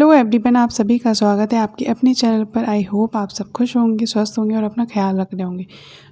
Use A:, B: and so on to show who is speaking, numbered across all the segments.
A: Hello everyone, आप सभी का स्वागत है आपके अपने चैनल पर। आई होप आप सब खुश होंगे, स्वस्थ होंगे और अपना ख्याल रख रहे होंगे।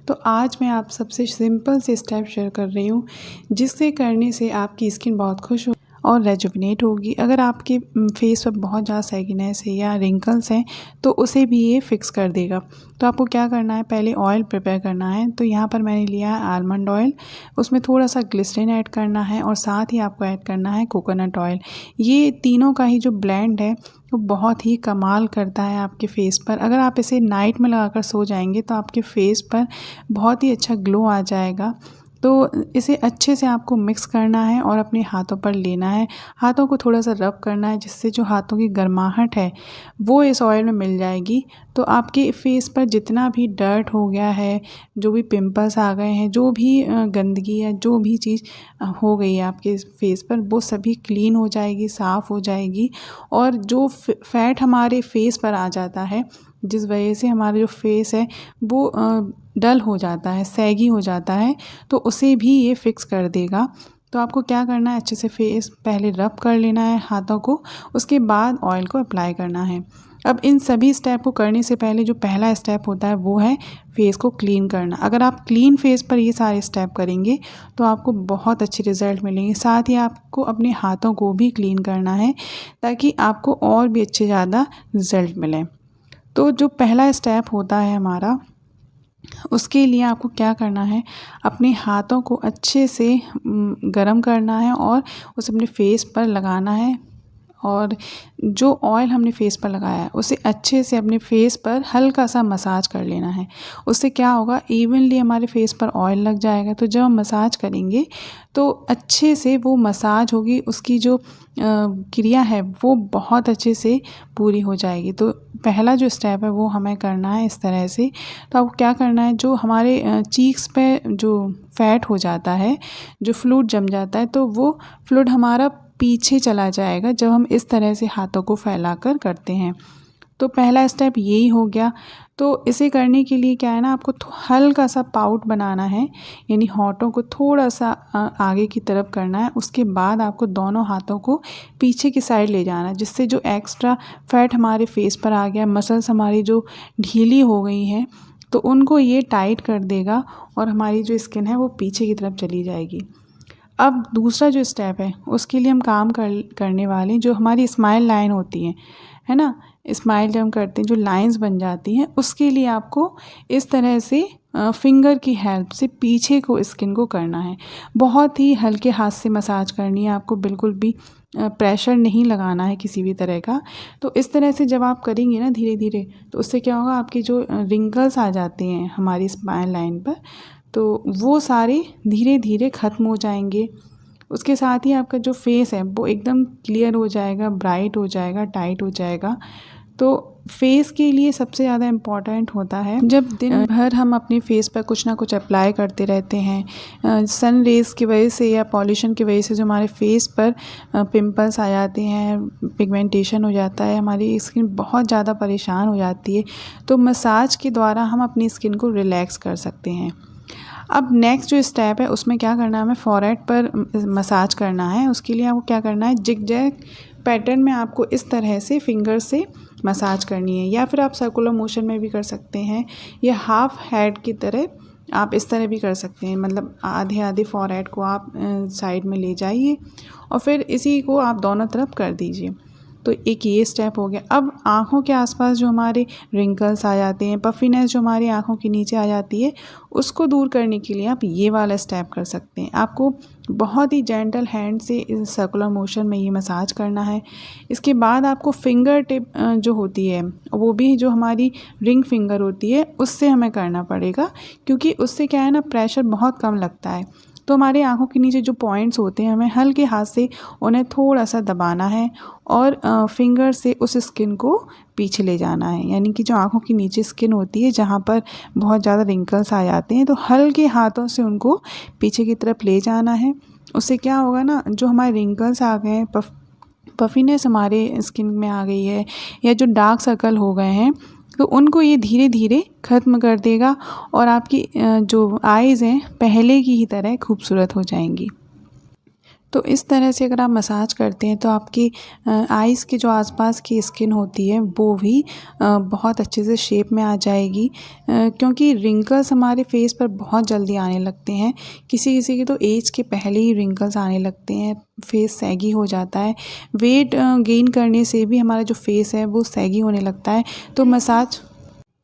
A: तो आज मैं आप सबसे सिंपल से स्टेप शेयर कर रही हूँ जिससे करने से आपकी स्किन बहुत खुश हो और रेजुविनेट होगी। अगर आपके फेस पर बहुत ज़्यादा सैगिनेस है या रिंकल्स हैं तो उसे भी ये फिक्स कर देगा। तो आपको क्या करना है, पहले ऑयल प्रिपेयर करना है। तो यहाँ पर मैंने लिया है आलमंड ऑयल, उसमें थोड़ा सा ग्लिसरीन ऐड करना है और साथ ही आपको ऐड करना है कोकोनट ऑयल। ये तीनों का ही जो ब्लेंड है वो बहुत ही कमाल करता है आपके फेस पर। अगर आप इसे नाइट में लगाकर सो जाएंगे तो आपके फेस पर बहुत ही अच्छा ग्लो आ जाएगा। तो इसे अच्छे से आपको मिक्स करना है और अपने हाथों पर लेना है। हाथों को थोड़ा सा रब करना है जिससे जो हाथों की गर्माहट है वो इस ऑयल में मिल जाएगी। तो आपके फेस पर जितना भी डर्ट हो गया है, जो भी पिंपल्स आ गए हैं, जो भी गंदगी है, जो भी चीज़ हो गई है आपके फेस पर, वो सभी क्लीन हो जाएगी, साफ़ हो जाएगी। और जो फैट हमारे फेस पर आ जाता है, जिस वजह से हमारा जो फेस है वो डल हो जाता है, सैगी हो जाता है, तो उसे भी ये फिक्स कर देगा। तो आपको क्या करना है, अच्छे से फेस पहले रब कर लेना है हाथों को, उसके बाद ऑयल को अप्लाई करना है। अब इन सभी स्टेप को करने से पहले जो पहला स्टेप होता है वो है फेस को क्लीन करना। अगर आप क्लीन फेस पर ये सारे स्टेप करेंगे तो आपको बहुत अच्छे रिज़ल्ट मिलेंगे। साथ ही आपको अपने हाथों को भी क्लीन करना है ताकि आपको और भी अच्छे ज़्यादा रिज़ल्ट मिलें। तो जो पहला स्टेप होता है हमारा, उसके लिए आपको क्या करना है, अपने हाथों को अच्छे से गरम करना है और उसे अपने फेस पर लगाना है। और जो ऑयल हमने फेस पर लगाया है उसे अच्छे से अपने फेस पर हल्का सा मसाज कर लेना है। उससे क्या होगा, इवनली हमारे फेस पर ऑयल लग जाएगा। तो जब हम मसाज करेंगे तो अच्छे से वो मसाज होगी, उसकी जो क्रिया है वो बहुत अच्छे से पूरी हो जाएगी। तो पहला जो स्टेप है वो हमें करना है इस तरह से। तो आपको क्या करना है, जो हमारे चीक्स पे जो फैट हो जाता है, जो फ्लूइड जम जाता है, तो वो फ्लूइड हमारा पीछे चला जाएगा जब हम इस तरह से हाथों को फैलाकर करते हैं। तो पहला स्टेप यही हो गया। तो इसे करने के लिए क्या है ना, आपको हल्का सा पाउट बनाना है, यानी होठों को थोड़ा सा आगे की तरफ करना है। उसके बाद आपको दोनों हाथों को पीछे की साइड ले जाना है, जिससे जो एक्स्ट्रा फैट हमारे फेस पर आ गया, मसल्स हमारी जो ढीली हो गई हैं, तो उनको ये टाइट कर देगा और हमारी जो स्किन है वो पीछे की तरफ चली जाएगी। अब दूसरा जो स्टेप है उसके लिए हम काम करने वाले, जो हमारी स्माइल लाइन होती है ना, स्माइल जब हम करते हैं जो लाइंस बन जाती हैं, उसके लिए आपको इस तरह से फिंगर की हेल्प से पीछे को स्किन को करना है। बहुत ही हल्के हाथ से मसाज करनी है आपको, बिल्कुल भी प्रेशर नहीं लगाना है किसी भी तरह का। तो इस तरह से जब आप करेंगे ना धीरे धीरे, तो उससे क्या होगा, आपके जो रिंकल्स आ जाते हैं हमारी स्माइल लाइन पर, तो वो सारे धीरे धीरे ख़त्म हो जाएंगे। उसके साथ ही आपका जो फेस है वो एकदम क्लियर हो जाएगा, ब्राइट हो जाएगा, टाइट हो जाएगा। तो फेस के लिए सबसे ज़्यादा इम्पॉर्टेंट होता है, जब दिन भर हम अपने फेस पर कुछ ना कुछ अप्लाई करते रहते हैं, सन रेज़ की वजह से या पॉल्यूशन की वजह से जो हमारे फेस पर पिंपल्स आ जाते हैं, पिगमेंटेशन हो जाता है, हमारी स्किन बहुत ज़्यादा परेशान हो जाती है। तो मसाज के द्वारा हम अपनी स्किन को रिलैक्स कर सकते हैं। अब नेक्स्ट जो स्टेप है उसमें क्या करना है, हमें फॉरहेड पर मसाज करना है। उसके लिए आपको क्या करना है, जिग-जैग पैटर्न में आपको इस तरह से फिंगर से मसाज करनी है, या फिर आप सर्कुलर मोशन में भी कर सकते हैं, या हाफ हेड की तरह आप इस तरह भी कर सकते हैं। मतलब आधे आधे फॉरहेड को आप साइड में ले जाइए और फिर इसी को आप दोनों तरफ कर दीजिए। तो एक ये स्टेप हो गया। अब आँखों के आसपास जो हमारे रिंकल्स आ जाते हैं, पफीनेस जो हमारी आँखों के नीचे आ जाती है, उसको दूर करने के लिए आप ये वाला स्टेप कर सकते हैं। आपको बहुत ही जेंटल हैंड से इस सर्कुलर मोशन में ये मसाज करना है। इसके बाद आपको फिंगर टिप जो होती है, वो भी जो हमारी रिंग फिंगर होती है, उससे हमें करना पड़ेगा, क्योंकि उससे क्या है ना, प्रेशर बहुत कम लगता है। तो हमारे आँखों के नीचे जो पॉइंट्स होते हैं, हमें हल्के हाथ से उन्हें थोड़ा सा दबाना है और फिंगर से उस स्किन को पीछे ले जाना है। यानी कि जो आँखों के नीचे स्किन होती है, जहाँ पर बहुत ज़्यादा रिंकल्स आ जाते हैं, तो हल्के हाथों से उनको पीछे की तरफ ले जाना है। उससे क्या होगा ना, जो हमारे रिंकल्स आ गए हैं, पफीनेस हमारे स्किन में आ गई है, या जो डार्क सर्कल हो गए हैं, तो उनको ये धीरे धीरे ख़त्म कर देगा और आपकी जो आइज़ हैं पहले की ही तरह खूबसूरत हो जाएंगी। तो इस तरह से अगर आप मसाज करते हैं तो आपकी आइज़ के जो आसपास की स्किन होती है वो भी बहुत अच्छे से शेप में आ जाएगी, क्योंकि रिंकल्स हमारे फेस पर बहुत जल्दी आने लगते हैं। किसी किसी के तो एज के पहले ही रिंकल्स आने लगते हैं, फेस सैगी हो जाता है। वेट गेन करने से भी हमारा जो फेस है वो सैगी होने लगता है। तो मसाज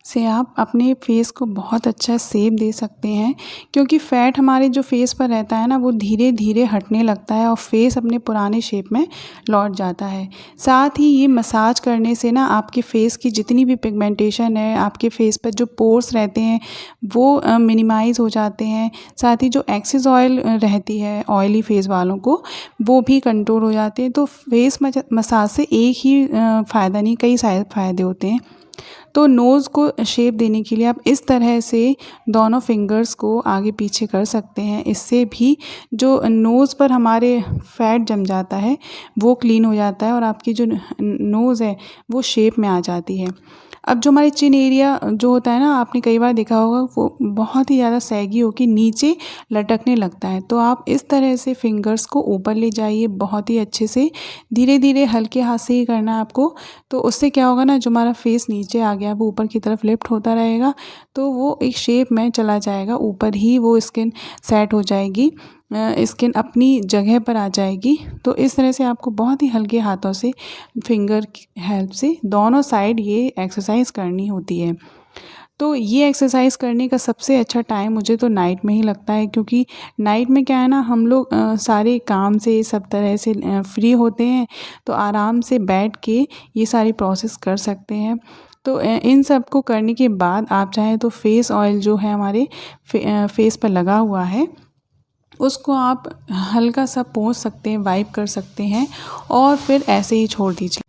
A: से आप अपने फेस को बहुत अच्छा शेप दे सकते हैं, क्योंकि फ़ैट हमारे जो फेस पर रहता है ना वो धीरे धीरे हटने लगता है और फेस अपने पुराने शेप में लौट जाता है। साथ ही ये मसाज करने से ना आपके फेस की जितनी भी पिगमेंटेशन है, आपके फेस पर जो पोर्स रहते हैं वो मिनिमाइज़ हो जाते हैं। साथ ही जो एक्सेस ऑयल रहती है ऑयली फेस वालों को, वो भी कंट्रोल हो जाते हैं। तो फेस मसाज से एक ही फ़ायदा नहीं, कई सारे फ़ायदे होते हैं। तो नोज़ को शेप देने के लिए आप इस तरह से दोनों फिंगर्स को आगे पीछे कर सकते हैं। इससे भी जो नोज़ पर हमारे फैट जम जाता है वो क्लीन हो जाता है और आपकी जो नोज़ है वो शेप में आ जाती है। अब जो हमारे चिन एरिया जो होता है ना, आपने कई बार देखा होगा वो बहुत ही ज़्यादा सैगी होकर नीचे लटकने लगता है। तो आप इस तरह से फिंगर्स को ऊपर ले जाइए बहुत ही अच्छे से, धीरे धीरे हल्के हाथ से ही करना है आपको। तो उससे क्या होगा ना, जो हमारा फेस नीचे आ गया वो ऊपर की तरफ लिफ्ट होता रहेगा, तो वो एक शेप में चला जाएगा, ऊपर ही वो स्किन सेट हो जाएगी, स्किन अपनी जगह पर आ जाएगी। तो इस तरह से आपको बहुत ही हल्के हाथों से फिंगर की हेल्प से दोनों साइड ये एक्सरसाइज करनी होती है। तो ये एक्सरसाइज करने का सबसे अच्छा टाइम मुझे तो नाइट में ही लगता है, क्योंकि नाइट में क्या है ना, हम लोग सारे काम से सब तरह से फ्री होते हैं, तो आराम से बैठ के ये सारी प्रोसेस कर सकते हैं। तो इन सब को करने के बाद आप चाहें तो फेस ऑयल जो है हमारे फेस पर लगा हुआ है उसको आप हल्का सा पोंछ सकते हैं, वाइप कर सकते हैं और फिर ऐसे ही छोड़ दीजिए।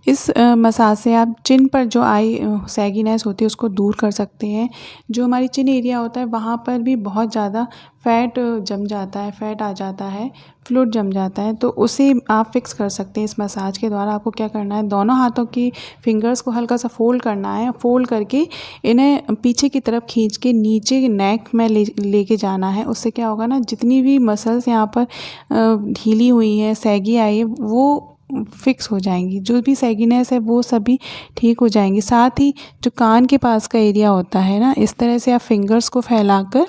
A: इस मसाज से आप चिन पर जो आई सैगीनेस होती है उसको दूर कर सकते हैं। जो हमारी चिन एरिया होता है वहाँ पर भी बहुत ज़्यादा फ़ैट जम जाता है, फ़ैट आ जाता है, फ्लूइड जम जाता है, तो उसे आप फिक्स कर सकते हैं इस मसाज के द्वारा। आपको क्या करना है, दोनों हाथों की फिंगर्स को हल्का सा फ़ोल्ड करना है। फ़ोल्ड करके इन्हें पीछे की तरफ खींच के नीचे नेक में लेके जाना है। उससे क्या होगा ना, जितनी भी मसल्स यहाँ पर ढीली हुई हैं, सैगी आई है, वो फिक्स हो जाएंगी। जो भी सैगीनेस है वो सभी ठीक हो जाएंगी। साथ ही जो कान के पास का एरिया होता है ना, इस तरह से आप फिंगर्स को फैलाकर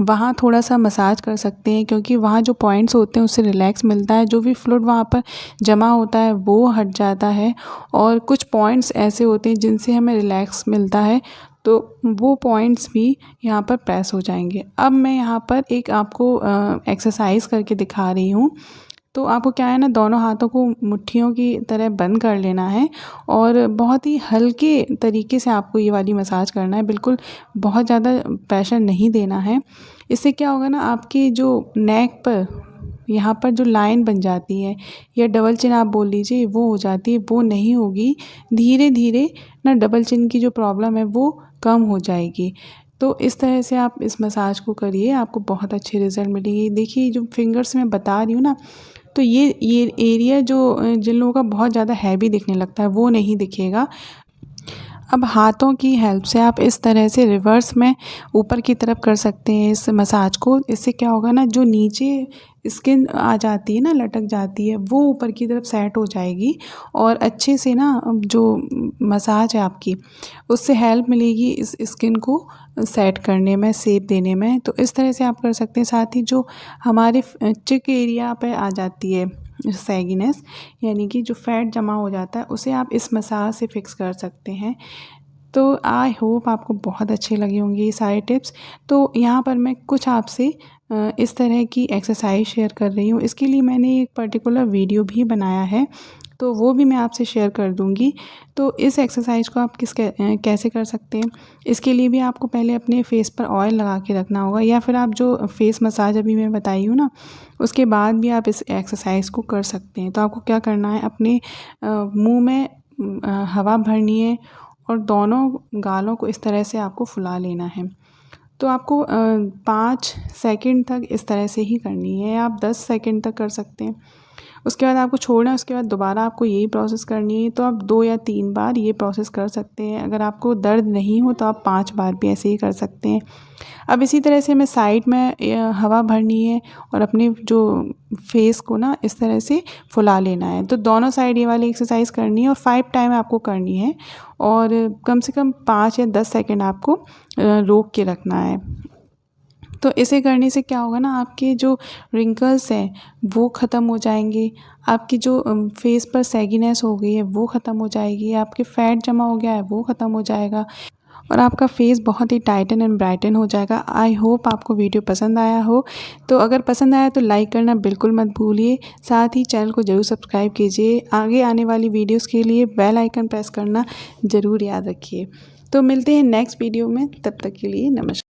A: वहाँ थोड़ा सा मसाज कर सकते हैं, क्योंकि वहाँ जो पॉइंट्स होते हैं उससे रिलैक्स मिलता है, जो भी फ्लूइड वहाँ पर जमा होता है वो हट जाता है और कुछ पॉइंट्स ऐसे होते हैं जिनसे हमें रिलैक्स मिलता है, तो वो पॉइंट्स भी यहाँ पर प्रेस हो जाएंगे। अब मैं यहाँ पर एक आपको एक्सरसाइज करके दिखा रही हूँ। तो आपको क्या है ना, दोनों हाथों को मुट्ठियों की तरह बंद कर लेना है और बहुत ही हल्के तरीके से आपको ये वाली मसाज करना है। बिल्कुल बहुत ज़्यादा प्रेशर नहीं देना है। इससे क्या होगा ना, आपकी जो नेक पर यहाँ पर जो लाइन बन जाती है या डबल चिन आप बोल लीजिए, वो हो जाती है, वो नहीं होगी। धीरे धीरे ना डबल चिन की जो प्रॉब्लम है वो कम हो जाएगी। तो इस तरह से आप इस मसाज को करिए, आपको बहुत अच्छे रिज़ल्ट मिलेंगे। देखिए जो फिंगर्स मैं बता रही हूँ ना, तो ये एरिया जो जिन लोगों का बहुत ज़्यादा हैवी दिखने लगता है वो नहीं दिखेगा। अब हाथों की हेल्प से आप इस तरह से रिवर्स में ऊपर की तरफ कर सकते हैं इस मसाज को। इससे क्या होगा ना, जो नीचे स्किन आ जाती है ना, लटक जाती है, वो ऊपर की तरफ सेट हो जाएगी और अच्छे से ना जो मसाज है आपकी उससे हेल्प मिलेगी इस स्किन को सेट करने में, शेप देने में। तो इस तरह से आप कर सकते हैं। साथ ही जो हमारे चिक एरिया पे आ जाती है सैगीनेस, यानी कि जो फैट जमा हो जाता है, उसे आप इस मसाज से फिक्स कर सकते हैं। तो आई होप आपको बहुत अच्छे लगे होंगे ये सारे टिप्स। तो यहाँ पर मैं कुछ आपसे इस तरह की एक्सरसाइज शेयर कर रही हूँ। इसके लिए मैंने एक पर्टिकुलर वीडियो भी बनाया है, तो वो भी मैं आपसे शेयर कर दूँगी। तो इस एक्सरसाइज को आप कैसे कर सकते हैं, इसके लिए भी आपको पहले अपने फेस पर ऑयल लगा के रखना होगा, या फिर आप जो फेस मसाज अभी मैं बताई हूँ ना, उसके बाद भी आप इस एक्सरसाइज को कर सकते हैं। तो आपको क्या करना है, अपने मुँह में हवा भरनी है और दोनों गालों को इस तरह से आपको फुला लेना है। तो आपको 5 सेकंड तक इस तरह से ही करनी है, आप 10 सेकंड तक कर सकते हैं। उसके बाद आपको छोड़ना है, उसके बाद दोबारा आपको यही प्रोसेस करनी है। तो आप 2 या 3 बार ये प्रोसेस कर सकते हैं। अगर आपको दर्द नहीं हो तो आप 5 बार भी ऐसे ही कर सकते हैं। अब इसी तरह से हमें साइड में हवा भरनी है और अपने जो फेस को ना इस तरह से फुला लेना है। तो दोनों साइड ये वाली एक्सरसाइज करनी है और 5 टाइम आपको करनी है और कम से कम 5 या 10 सेकंड आपको रोक के रखना है। तो इसे करने से क्या होगा ना, आपके जो रिंकल्स हैं वो ख़त्म हो जाएंगे, आपकी जो फेस पर सैगीनेस हो गई है वो ख़त्म हो जाएगी, आपके फैट जमा हो गया है वो ख़त्म हो जाएगा और आपका फेस बहुत ही टाइटन एंड ब्राइटन हो जाएगा। आई होप आपको वीडियो पसंद आया हो। तो अगर पसंद आया तो लाइक करना बिल्कुल मत भूलिए, साथ ही चैनल को ज़रूर सब्सक्राइब कीजिए। आगे आने वाली वीडियोस के लिए बेल आइकन प्रेस करना ज़रूर याद रखिए। तो मिलते हैं नेक्स्ट वीडियो में, तब तक के लिए नमस्कार।